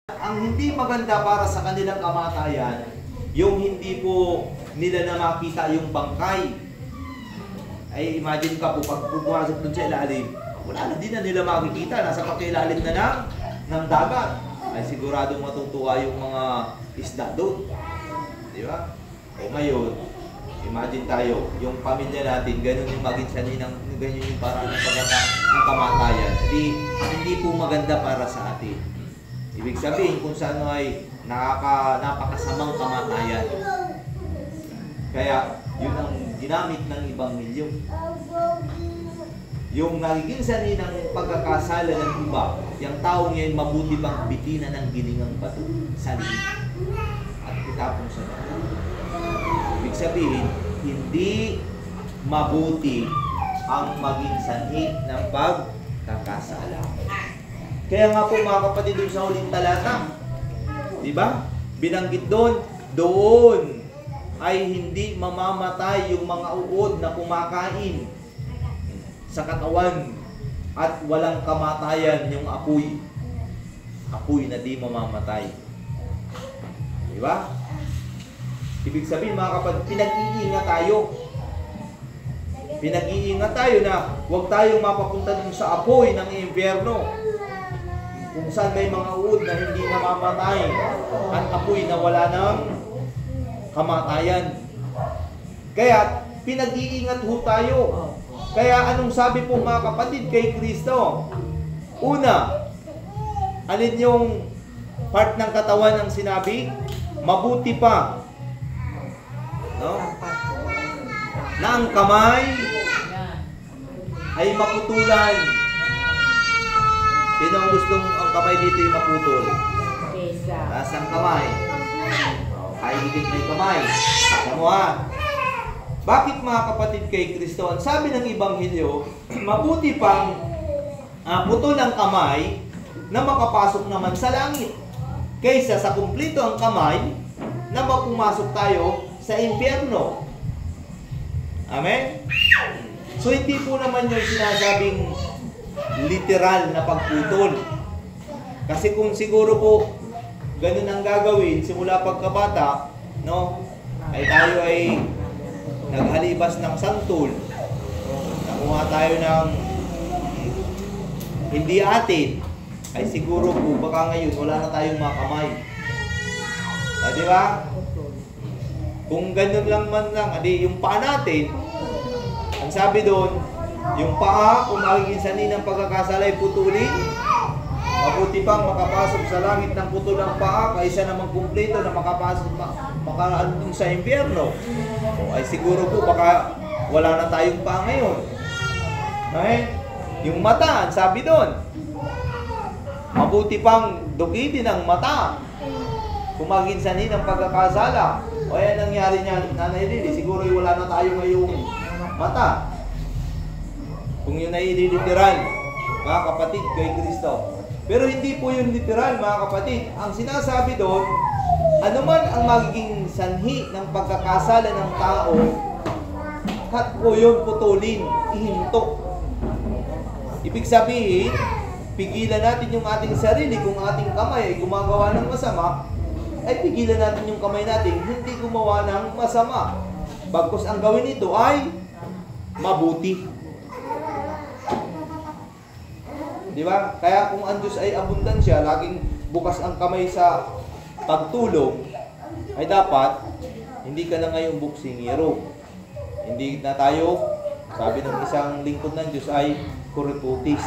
Ang hindi maganda para sa kanilang kamatayan, yung hindi po nila na makita yung bangkay. Ay imagine ka po, pag pumasok dun sa ilalim, wala na, di na nila makikita, nasa pakilalim na ng dagat. Ay sigurado matutuwa yung mga isda doon. Di ba? O ngayon, imagine tayo, yung pamilya natin, ganun yung maging sanay ng ganyan yung parang ng kamatayan. Hindi po maganda para sa atin. Ibig sabihin kung saan ay napakasamang kamatayan. Kaya yun ang ginamit ng Ebanghelyo. Yung nagiging sanay ng pagkakasala ng iba, yung tao ngayon mabuti bang bitina ng giningang bato sa liig at itapon sa dagat. Ibig sabihin, hindi mabuti ang maging sanhi ng pagkakasala. Kaya nga po mga kapatid, doon sa huling talata, di ba? Binanggit doon ay hindi mamamatay yung mga uod na kumakain sa katawan at walang kamatayan yung apoy. Apoy na di mamamatay. Di ba? Ibig sabihin mga kapatid, pinag-iingat tayo. Pinag-iingat tayo na huwag tayong mapapunta dun sa apoy ng impyerno. Kung saan may mga uod na hindi namamatay at apoy na wala ng kamatayan. Kaya pinag-iingat ho tayo. Kaya anong sabi po mga kapatid kay Kristo? Una, alin yung part ng katawan ang sinabi? Mabuti pa, no? Na ang kamay ay maputulan. Sino ang gustong ang kamay dito yung maputol? Taas ang kamay. Ay, higit na yung kamay. Alam mo ha? Bakit mga kapatid kay Kristo? Ang sabi ng Ebanghelyo, mabuti pang putol ang kamay na makapasok naman sa langit. Kaysa sa kumplito ang kamay na mapumasok tayo sa impyerno. Amen? So hindi po naman yung sinasabing literal na pagputol. Kasi kung siguro po ganun ang gagawin simula pagkabata, no? Ay tayo ay naghalibas ng santol. Nakuha tayo ng hindi atin. Ay siguro po baka ngayon wala na tayong mga kamay. Di ba? Kung ganun lang man lang, yung paa natin, ang sabi doon, yung paa, kung magiging sanhi ng pagkakasala ay putulin, mabuti pang makapasok sa langit ng putol ng paa kaysa naman kumpleto na makapasok makaandun sa impyerno. Ay siguro po baka wala na tayong paa ngayon. Okay? Yung mata, sabi doon, mabuti pang dukitin ang mata kung magiging sanhi ng pagkakasala. O yan nangyari niya, Nanay Lily, siguro wala na tayo ngayong mata. Kung yun ay literal, mga kapatid, kay Kristo. Pero hindi po yun literal, mga kapatid. Ang sinasabi doon, anuman ang magiging sanhi ng pagkakasala ng tao, kat po yun putulin, ihinto. Ibig sabihin, pigilan natin yung ating sarili kung ating kamay ay gumagawa ng masama, ay pigilan natin yung kamay natin hindi gumawa ng masama. Bagkus ang gawin ito ay mabuti. Di ba? Kaya kung ang Diyos ay abundansya, laging bukas ang kamay sa pagtulong, ay dapat hindi ka na ngayong buksingero. Hindi na tayo, sabi ng isang lingkod ng Diyos ay kurututis.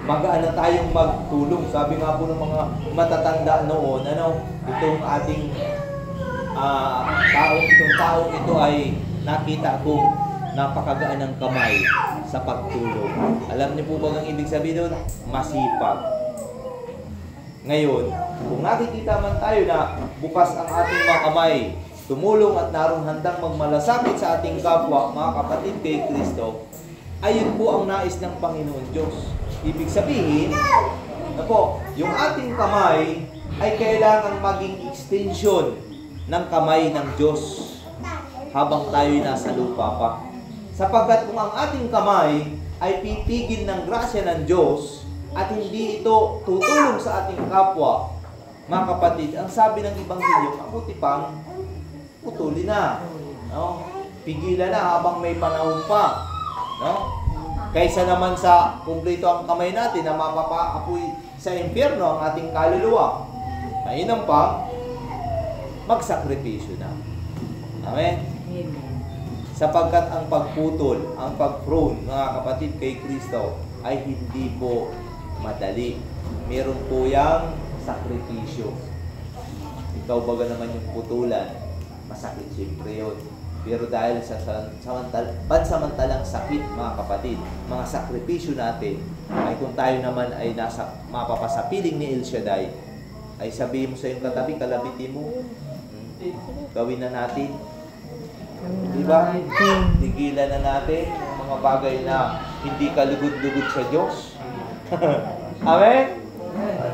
Magaan na tayong magtulong. Sabi nga po ng mga matatanda noon, itong ating taong ito ay nakita kong napakagaan ng kamay sa pagtulong. Alam niyo po ba ang ibig sabihin doon? Masipag. Ngayon, kung nakikita man tayo na bukas ang ating mga kamay, tumulong at naroon handang magmalasakit sa ating kapwa, mga kapatid kay Kristo, ayun po ang nais ng Panginoon Diyos. Ibig sabihin, yung ating kamay ay kailangan maging extension ng kamay ng Diyos habang tayo'y nasa lupa pa. Sapagkat kung ang ating kamay ay pipigil ng grasya ng Diyos, at hindi ito tutulong sa ating kapwa, mga kapatid, ang sabi ng Ebanghelyo, mabuti pang putulin na. No? Pigilan na habang may panahon pa. No? Kaysa naman sa kumplito ang kamay natin na mapapaapoy sa impyerno ang ating kaluluwa. Mainam pa, magsakripisyo na. Amen? Amen. Sapagkat ang pagputol, ang pag-prone, mga kapatid, kay Kristo ay hindi po madali. Meron po yang sakripisyo. Ikaw baga naman yung putulan, masakit siyempre yun. Pero dahil sa pansamantalang sakit, mga kapatid, mga sakripisyo natin, ay kung tayo naman ay mapapasapiling ni El Shaddai, ay sabihin mo sa iyong katabi, kalabitin mo, gawin na natin. Diba? Tigilan na natin ang mga bagay na hindi kalugod-lugod sa Diyos. Amen?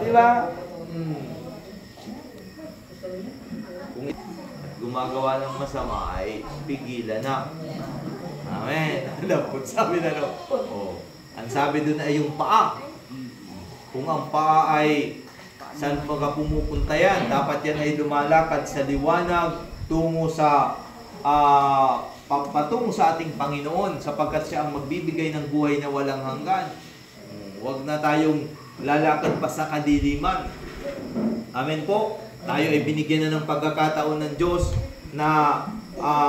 Diba? Kung gumagawa ng masama ay pigilan na. Amen. Dapat sabi na no. Oh. Ang sabi doon ay yung paa. Kung ang paa ay saan pa ka pumupunta yan, dapat yan ay lumalakad sa liwanag tungo sa patungo sa ating Panginoon sapagkat siya ang magbibigay ng buhay na walang hanggan. Huwag na tayong lalakad pa sa kadiliman. Amen po. Tayo ay binigyan na ng pagkakataon ng Diyos na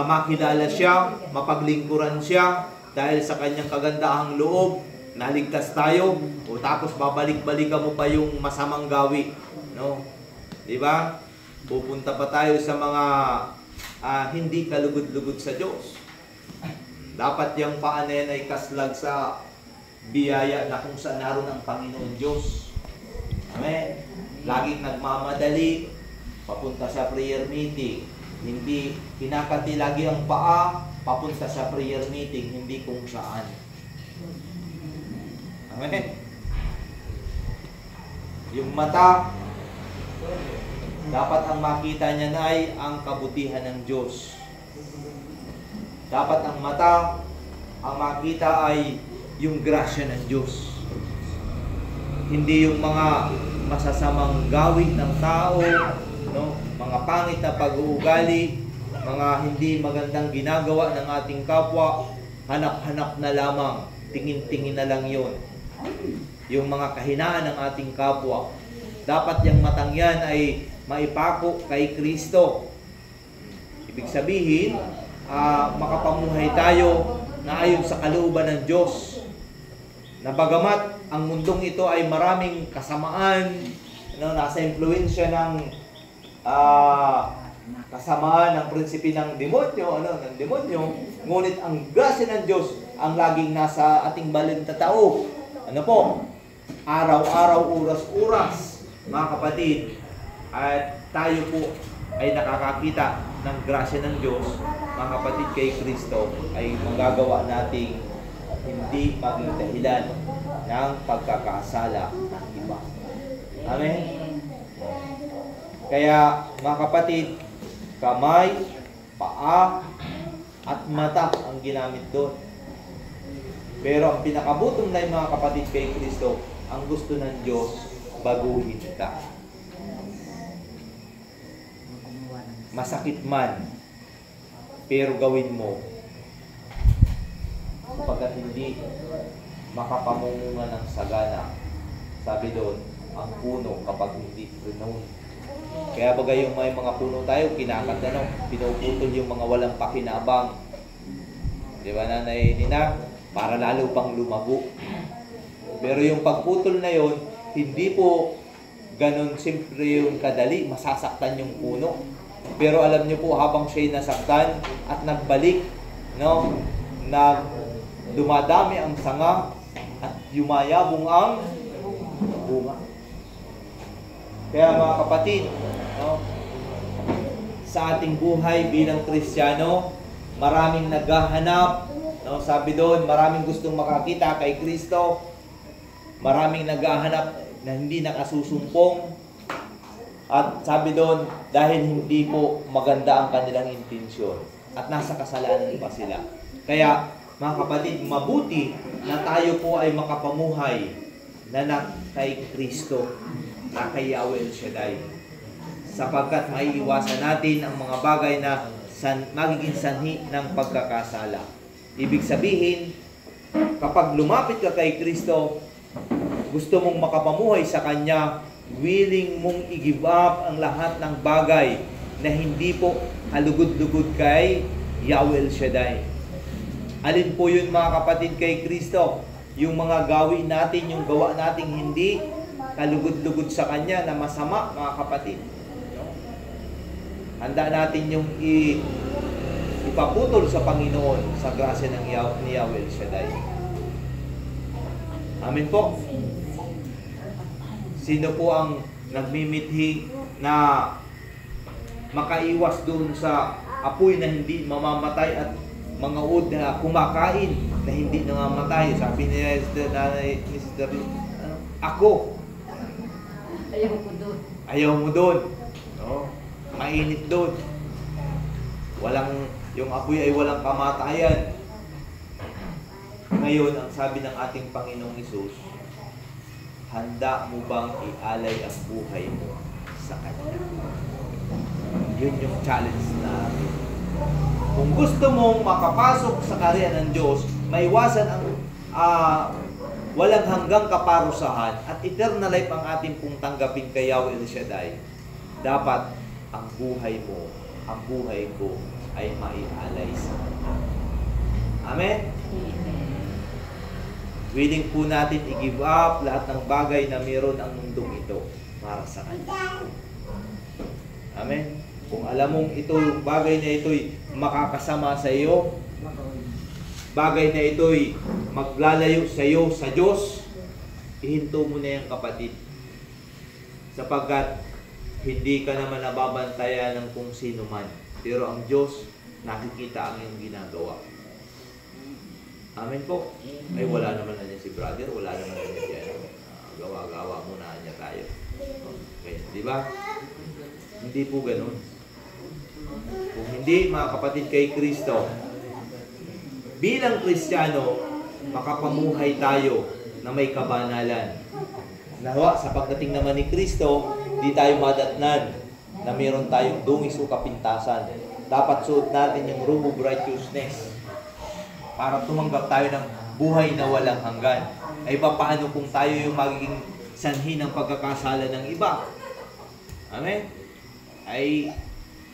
makilala siya, mapaglingkuran siya dahil sa kanyang kagandahang loob, naligtas tayo, o tapos babalik-balikan mo pa yung masamang gawi. No? Diba? Pupunta pa tayo sa mga hindi kalugod-lugod sa Diyos. Dapat yung paa na yan ay kaslag sa biyaya na kung saan naroon ang Panginoon Diyos. Amen. Laging nagmamadali, papunta sa prayer meeting. Hindi kinakati lagi ang paa, papunta sa prayer meeting, hindi kung saan. Amen. Yung mata, dapat ang makita niya na ay ang kabutihan ng Diyos. Dapat ang mata, ang makita ay yung grasya ng Diyos. Hindi yung mga masasamang gawin ng tao, no? Mga pangit na pag-uugali, mga hindi magandang ginagawa ng ating kapwa, hanap-hanap na lamang, tingin-tingin na lang yun. Yung mga kahinaan ng ating kapwa. Dapat yung matang yan ay maipako kay Kristo. Ibig sabihin, makapamuhay tayo na ayon sa kalooban ng Diyos. Na bagamat ang mundong ito ay maraming kasamaan, nasa impluensya ng kasamaan ng prinsipe ng demonyo, ngunit ang grasya ng Diyos ang laging nasa ating balintatao. Ano po? Araw-araw, oras-oras, mga kapatid, at tayo po ay nakakakita ng grasya ng Diyos, mga kapatid, kay Kristo, ay magagawa nating hindi maging dahilan ng pagkakasala ng iba. Amen? Kaya, mga kapatid, kamay, paa, at mata ang ginamit doon. Pero ang pinakabutong na yung mga kapatid kay Kristo, ang gusto ng Diyos, baguhin ka. Masakit man, pero gawin mo sapagkat hindi makapamunga ng sagana. Sabi doon, ang puno kapag hindi prunon. Kaya bagay yung may mga puno tayo, kinakanta, pinuputol yung mga walang pakinabang. Di ba, Nanay Nina? Para lalo pang lumago. Pero yung pagputol na yon, hindi po ganun simple yung kadali, masasaktan yung puno. Pero alam niyo po, habang siya'y nasaktan at nagbalik, dumadami ang sanga at yumayabong ang bunga. Kaya mga kapatid, sa ating buhay bilang Kristiyano, maraming naghahanap, sabi doon, maraming gustong makakita kay Kristo, maraming naghahanap na hindi nakasusumpong. At sabi doon, dahil hindi po maganda ang kanilang intensyon at nasa kasalanan pa sila. Kaya, mga kapatid, mabuti na tayo po ay makapamuhay na kay Kristo, na kay Yahweh El Shaddai. Sapagkat maiiwasan natin ang mga bagay na magiging sanhi ng pagkakasala. Ibig sabihin, kapag lumapit ka kay Kristo, gusto mong makapamuhay sa Kanya, willing mong i-give up ang lahat ng bagay na hindi po halugod-lugod kay Yahweh El Shaddai. Alin po yun mga kapatid kay Kristo? Yung mga gawin natin, yung gawa nating hindi kalugod-lugod sa Kanya na masama mga kapatid. Handa natin yung ipaputol sa Panginoon sa grasya ng ni Yahweh El Shaddai. Amen po. Sino po ang nagmimithi na makaiwas doon sa apoy na hindi mamamatay at mga ud na kumakain na hindi namamatay? Sabi ni Mr. Ako. Ayaw mo doon. Ayaw mo doon. No? Mainit doon. Yung apoy ay walang kamatayan. Ngayon, ang sabi ng ating Panginoong Hesus, handa mo bang ialay ang buhay mo sa Kanya? Yun yung challenge natin. Kung gusto mong makapasok sa kaharian ng Diyos, maiwasan ang walang hanggang kaparusahan at eternal life ang ating pong tanggapin kay Yahweh El Shaddai, dapat ang buhay mo, ang buhay ko ay maialay sa Kanya. Amen? Willing po natin i-give up lahat ng bagay na meron ang mundong ito para sa Kanya. Amen? Kung alam mong ito, bagay na ito'y makakasama sa iyo, bagay na ito'y maglalayo sa iyo sa Diyos, ihinto mo na yan kapatid. Sapagkat hindi ka naman nababantayan ng kung sino man. Pero ang Diyos, nakikita ang iyong ginagawa. Amen po. Ay wala naman na niya si brother, wala naman na niya siya. Gawa-gawa muna niya tayo. Okay, di ba? Hindi po ganun. Kung hindi, mga kapatid kay Kristo, bilang Kristiyano, makapamuhay tayo na may kabanalan. Nawa, sa pagdating naman ni Kristo, di tayo madatnan na meron tayong dungis o kapintasan. Dapat suot natin yung robe of righteousness para tumanggap tayo ng buhay na walang hanggan. Ay paano kung tayo yung magiging sanhi ng pagkakasala ng iba? Amen? Ay,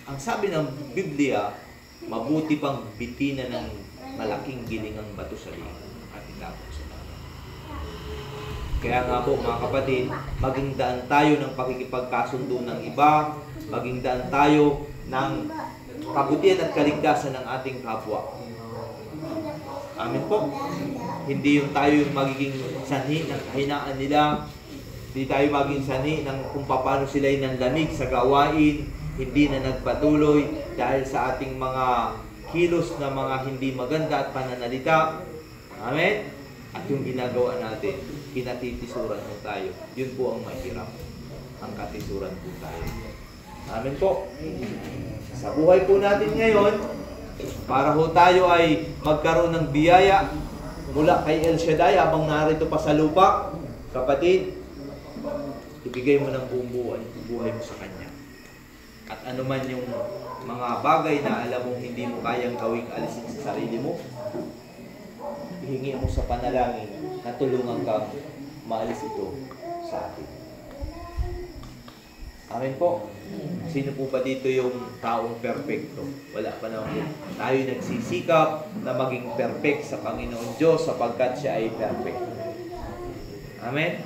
ang sabi ng Biblia, mabuti pang bitina ng malaking gilingang bato sa liig at itapon sa dagat. Kaya nga po mga kapatid, maging daan tayo ng pakikipagkasundo ng iba, maging daan tayo ng kabutihan at kaligtasan ng ating kapwa. Amen po. Hindi yung tayo yung magiging sanhi ng kahinaan nila, hindi tayo maging sanhi ng kung paano sila yung nanlamig sa gawain, hindi na nagpatuloy dahil sa ating mga kilos na mga hindi maganda at pananalita. Amen? At yung ginagawa natin, kinatitisuran mo tayo. Yun po ang mahirap. Ang katisuran po tayo. Amen po. Sa buhay po natin ngayon, para ho tayo ay magkaroon ng biyaya mula kay El Shaddai habang narito pa sa lupa, kapatid, ibigay mo ng buong buhay mo sa Kanya. At ano man yung mga bagay na alam mong hindi mo kayang gawing alisin sa sarili mo, ihingi mo sa panalangin na tulungan kang maalis ito sa atin. Amen po. Sino po ba dito yung taong perfecto? Wala pa naman. Tayo nagsisikap na maging perfect sa Panginoon Diyos sapagkat siya ay perfect. Amen?